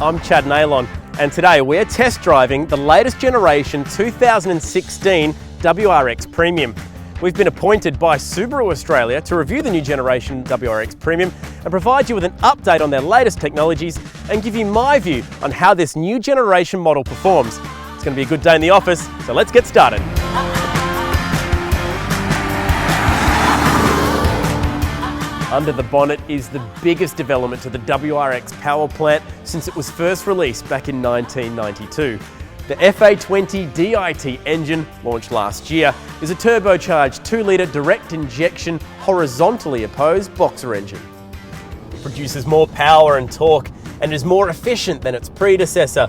I'm Chad Neylon, and today we're test driving the latest generation 2016 WRX Premium. We've been appointed by Subaru Australia to review the new generation WRX Premium and provide you with an update on their latest technologies and give you my view on how this new generation model performs. It's going to be a good day in the office, so let's get started. Under the bonnet is the biggest development to the WRX power plant since it was first released back in 1992. The FA20 DIT engine, launched last year, is a turbocharged 2-litre direct injection horizontally opposed boxer engine. It produces more power and torque and is more efficient than its predecessor,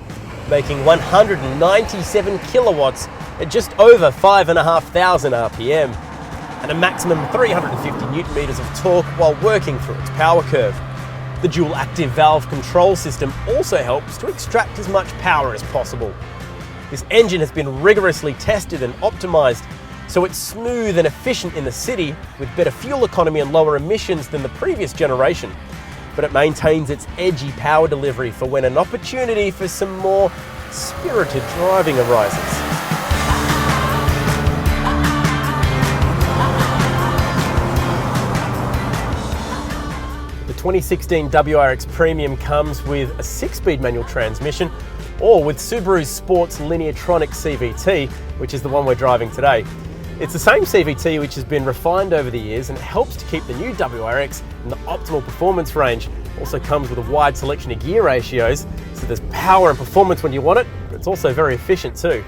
making 197 kilowatts at just over 5,500 RPM. And a maximum 350 newton meters of torque while working through its power curve. The dual active valve control system also helps to extract as much power as possible. This engine has been rigorously tested and optimized, so it's smooth and efficient in the city with better fuel economy and lower emissions than the previous generation. But it maintains its edgy power delivery for when an opportunity for some more spirited driving arises. The 2016 WRX Premium comes with a 6-speed manual transmission or with Subaru's Sports Lineartronic CVT, which is the one we're driving today. It's the same CVT which has been refined over the years and it helps to keep the new WRX in the optimal performance range. Also comes with a wide selection of gear ratios, so there's power and performance when you want it, but it's also very efficient too.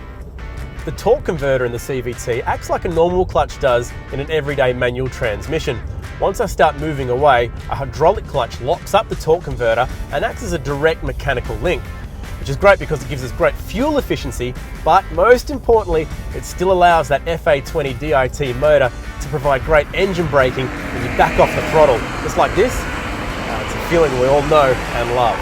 The torque converter in the CVT acts like a normal clutch does in an everyday manual transmission. Once I start moving away, a hydraulic clutch locks up the torque converter and acts as a direct mechanical link, which is great because it gives us great fuel efficiency, but most importantly, it still allows that FA20 DIT motor to provide great engine braking when you back off the throttle. Just like this, it's a feeling we all know and love.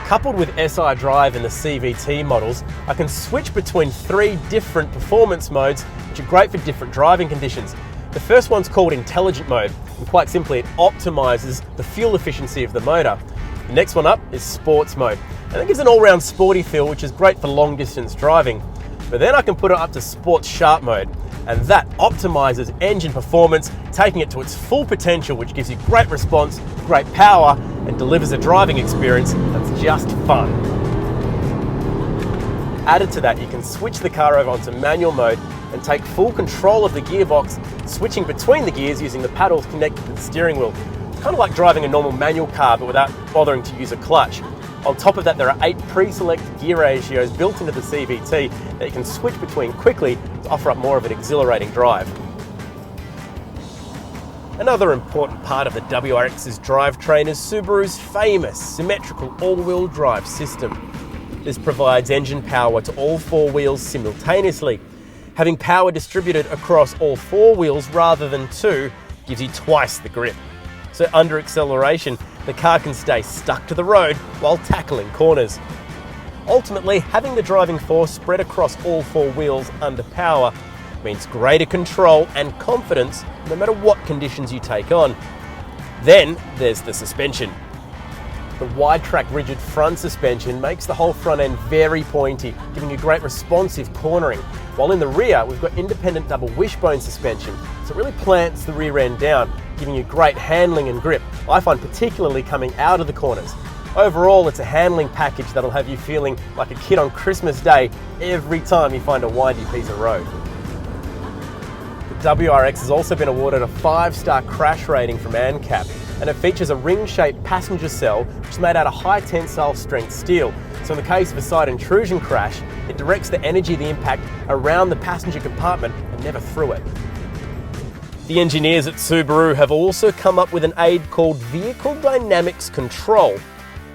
Coupled with SI drive in the CVT models, I can switch between 3 different performance modes, which are great for different driving conditions. The first one's called Intelligent Mode, and quite simply it optimizes the fuel efficiency of the motor. The next one up is Sports Mode, and it gives an all-round sporty feel, which is great for long distance driving. But then I can put it up to Sports Sharp Mode, and that optimizes engine performance, taking it to its full potential, which gives you great response, great power, and delivers a driving experience that's just fun. Added to that, you can switch the car over onto manual mode and take full control of the gearbox, switching between the gears using the paddles connected to the steering wheel. It's kind of like driving a normal manual car, but without bothering to use a clutch. On top of that, there are 8 pre-selected gear ratios built into the CVT that you can switch between quickly to offer up more of an exhilarating drive. Another important part of the WRX's drivetrain is Subaru's famous symmetrical all-wheel drive system. This provides engine power to all 4 wheels simultaneously. Having power distributed across all 4 wheels rather than 2 gives you twice the grip. So under acceleration, the car can stay stuck to the road while tackling corners. Ultimately, having the driving force spread across all 4 wheels under power means greater control and confidence no matter what conditions you take on. Then there's the suspension. The wide-track rigid front suspension makes the whole front end very pointy, giving you great responsive cornering. While in the rear, we've got independent double wishbone suspension, so it really plants the rear end down, giving you great handling and grip, I find particularly coming out of the corners. Overall, it's a handling package that'll have you feeling like a kid on Christmas Day every time you find a windy piece of road. The WRX has also been awarded a 5-star crash rating from ANCAP, and it features a ring-shaped passenger cell which is made out of high tensile strength steel. So in the case of a side intrusion crash, it directs the energy of the impact around the passenger compartment and never through it. The engineers at Subaru have also come up with an aid called Vehicle Dynamics Control.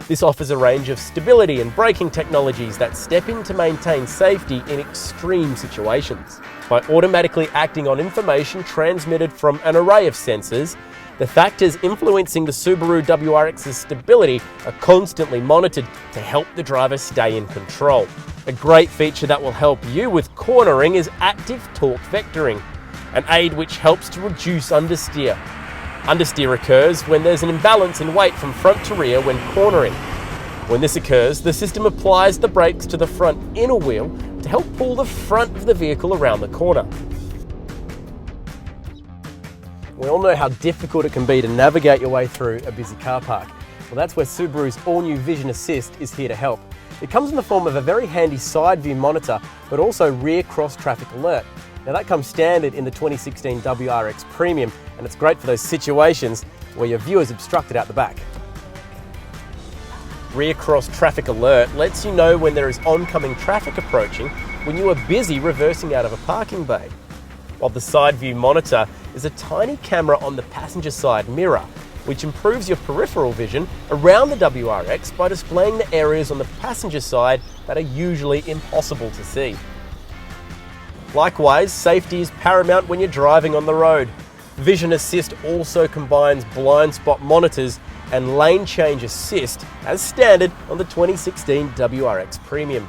This offers a range of stability and braking technologies that step in to maintain safety in extreme situations. By automatically acting on information transmitted from an array of sensors, the factors influencing the Subaru WRX's stability are constantly monitored to help the driver stay in control. A great feature that will help you with cornering is active torque vectoring, an aid which helps to reduce understeer. Understeer occurs when there's an imbalance in weight from front to rear when cornering. When this occurs, the system applies the brakes to the front inner wheel to help pull the front of the vehicle around the corner. We all know how difficult it can be to navigate your way through a busy car park. Well, that's where Subaru's all-new Vision Assist is here to help. It comes in the form of a very handy side view monitor, but also rear cross traffic alert. Now that comes standard in the 2016 WRX Premium, and it's great for those situations where your view is obstructed out the back. Rear cross traffic alert lets you know when there is oncoming traffic approaching when you are busy reversing out of a parking bay. While the side view monitor is a tiny camera on the passenger side mirror, which improves your peripheral vision around the WRX by displaying the areas on the passenger side that are usually impossible to see. Likewise, safety is paramount when you're driving on the road. Vision Assist also combines blind spot monitors and lane change assist as standard on the 2016 WRX Premium.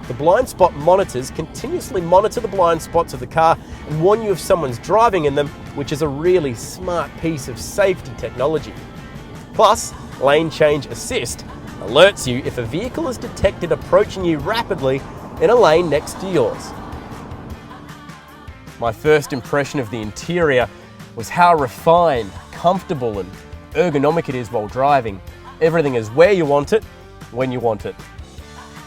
The blind spot monitors continuously monitor the blind spots of the car and warn you if someone's driving in them, which is a really smart piece of safety technology. Plus, lane change assist alerts you if a vehicle is detected approaching you rapidly in a lane next to yours. My first impression of the interior was how refined, comfortable and ergonomic it is while driving. Everything is where you want it, when you want it.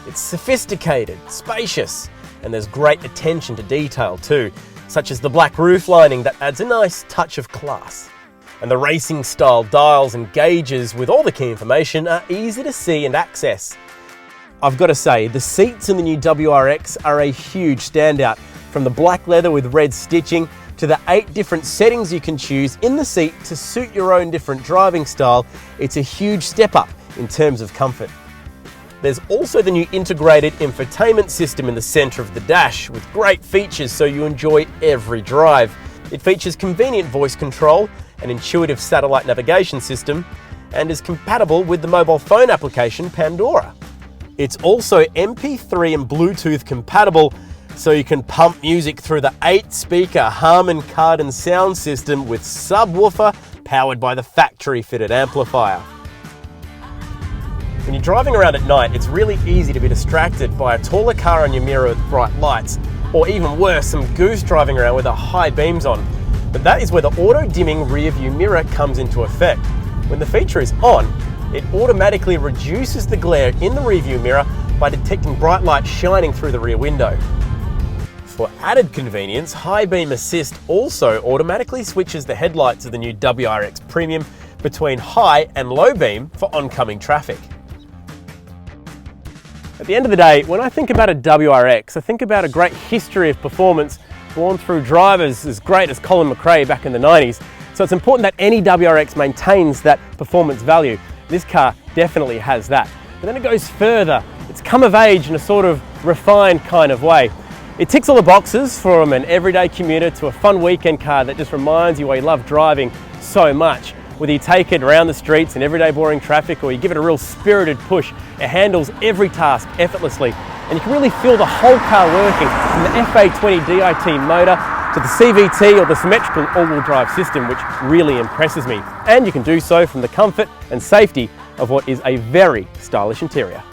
It's sophisticated, spacious, and there's great attention to detail too, such as the black roof lining that adds a nice touch of class. And the racing style dials and gauges with all the key information are easy to see and access. I've got to say, the seats in the new WRX are a huge standout. From the black leather with red stitching to the 8 different settings you can choose in the seat to suit your own different driving style, it's a huge step up in terms of comfort. There's also the new integrated infotainment system in the center of the dash with great features so you enjoy every drive. It features convenient voice control, an intuitive satellite navigation system, and is compatible with the mobile phone application Pandora. It's also MP3 and Bluetooth compatible, so you can pump music through the 8-speaker Harman Kardon sound system with subwoofer powered by the factory-fitted amplifier. When you're driving around at night, it's really easy to be distracted by a taller car on your mirror with bright lights, or even worse, some goose driving around with the high beams on. But that is where the auto-dimming rear view mirror comes into effect. When the feature is on, it automatically reduces the glare in the rear view mirror by detecting bright light shining through the rear window. For added convenience, High Beam Assist also automatically switches the headlights of the new WRX Premium between high and low beam for oncoming traffic. At the end of the day, when I think about a WRX, I think about a great history of performance born through drivers as great as Colin McRae back in the 90s. So it's important that any WRX maintains that performance value. This car definitely has that. But then it goes further. It's come of age in a sort of refined kind of way. It ticks all the boxes from an everyday commuter to a fun weekend car that just reminds you why you love driving so much. Whether you take it around the streets in everyday boring traffic or you give it a real spirited push, it handles every task effortlessly. And you can really feel the whole car working, from the FA20 DIT motor to the CVT or the symmetrical all-wheel drive system, which really impresses me. And you can do so from the comfort and safety of what is a very stylish interior.